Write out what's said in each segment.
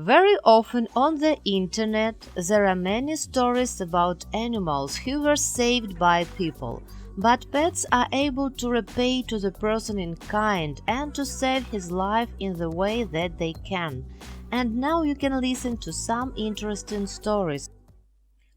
Very often on the internet there are many stories about animals who were saved by people, but pets are able to repay to the person in kind and to save his life in the way that they can. And now you can listen to some interesting stories.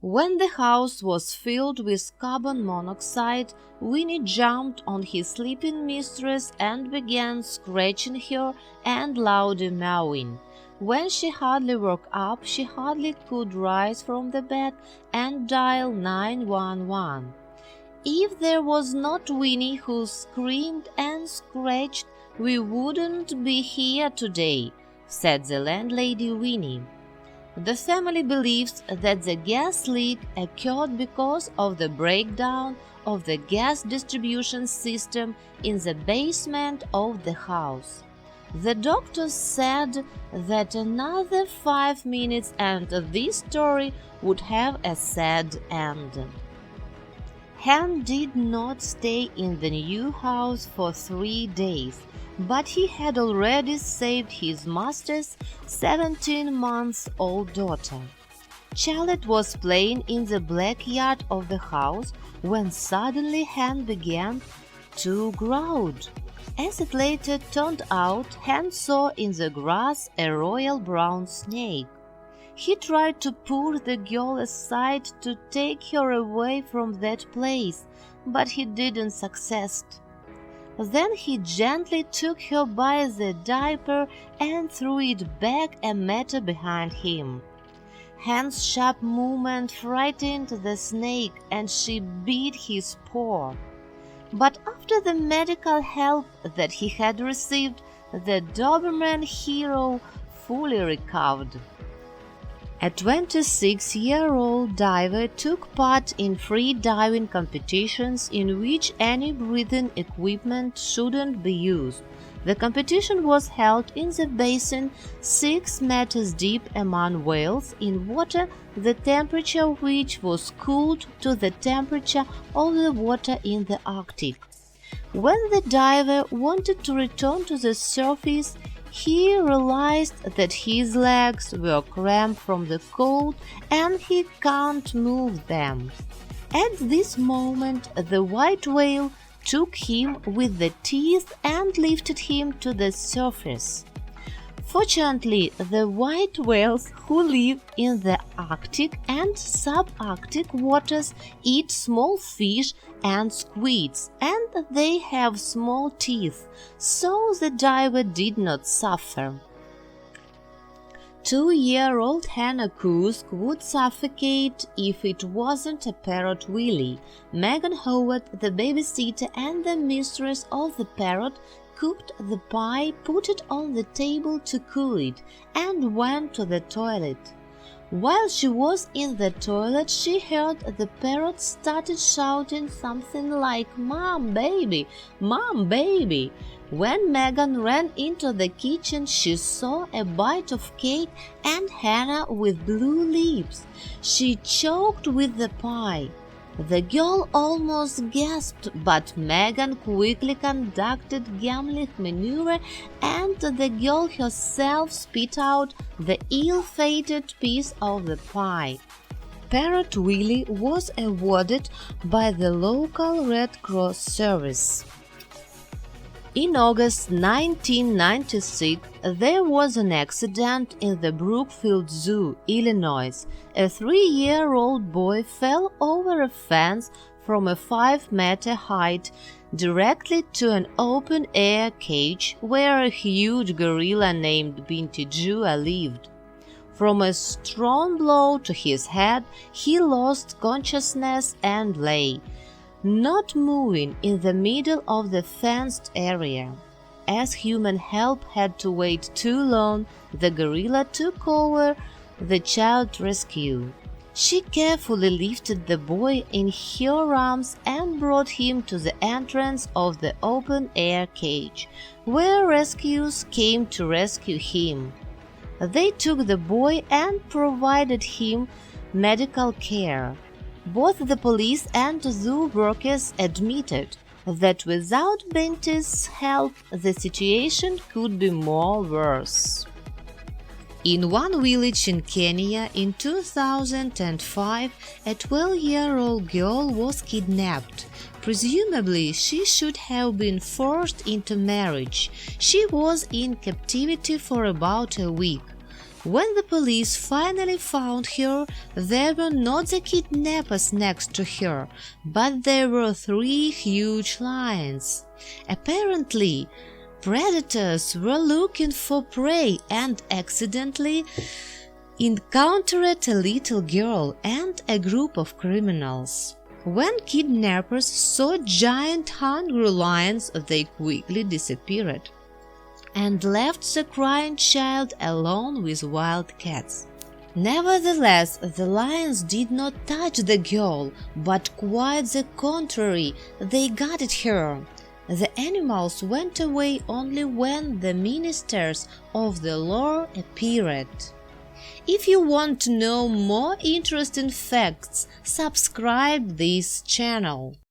When the house was filled with carbon monoxide, Winnie jumped on his sleeping mistress and began scratching her and loudly meowing. When she hardly woke up, she hardly could rise from the bed and dial 911. If there was not Winnie who screamed and scratched, we wouldn't be here today, said the landlady Winnie. The family believes that the gas leak occurred because of the breakdown of the gas distribution system in the basement of the house. The doctors said that another 5 minutes and this story would have a sad end. Hen did not stay in the new house for 3 days, but he had already saved his master's 17-month-old daughter. Charlotte was playing in the backyard of the house when suddenly Hen began to growl. As it later turned out, Hen saw in the grass a royal brown snake. He tried to pull the girl aside to take her away from that place, but he didn't succeed. Then he gently took her by the diaper and threw it back a meter behind him. Hen's sharp movement frightened the snake and she bit his paw. But after the medical help that he had received, the Doberman hero fully recovered. A 26-year-old diver took part in free diving competitions in which any breathing equipment shouldn't be used. The competition was held in the basin 6 meters deep among whales in water the temperature of which was cooled to the temperature of the water in the Arctic. When the diver wanted to return to the surface, he realized that his legs were cramped from the cold and he can't move them. At this moment, the white whale took him with the teeth and lifted him to the surface. Fortunately, the white whales who live in the Arctic and subarctic waters eat small fish and squids, and they have small teeth, so the diver did not suffer. 2-year-old Hannah Kusk would suffocate if it wasn't a parrot Willie. Megan Howard, the babysitter and the mistress of the parrot, cooked the pie, put it on the table to cool it, and went to the toilet. While she was in the toilet, she heard the parrot started shouting something like, "Mom, baby! Mom, baby!" When Megan ran into the kitchen, she saw a bite of cake and Hannah with blue lips. She choked with the pie. The girl almost gasped, but Megan quickly conducted Gamlich maneuver and the girl herself spit out the ill-fated piece of the pie. Parrot Willie was awarded by the local Red Cross service. In August 1996, there was an accident in the Brookfield Zoo, Illinois. A 3-year-old boy fell over a fence from a 5-meter height directly to an open-air cage where a huge gorilla named Binti Jua lived. From a strong blow to his head, he lost consciousness and lay, not moving, in the middle of the fenced area. As human help had to wait too long, the gorilla took over the child rescue. She carefully lifted the boy in her arms and brought him to the entrance of the open-air cage, where rescuers came to rescue him. They took the boy and provided him medical care. Both the police and zoo workers admitted that without Binti's help, the situation could be more worse. In one village in Kenya in 2005, a 12-year-old girl was kidnapped. Presumably, she should have been forced into marriage. She was in captivity for about a week. When the police finally found her, there were not the kidnappers next to her, but there were 3 huge lions. Apparently, predators were looking for prey and accidentally encountered a little girl and a group of criminals. When kidnappers saw giant hungry lions, they quickly disappeared and left the crying child alone with wild cats. Nevertheless, the lions did not touch the girl, but quite the contrary, they guarded her. The animals went away only when the ministers of the law appeared. If you want to know more interesting facts, subscribe this channel.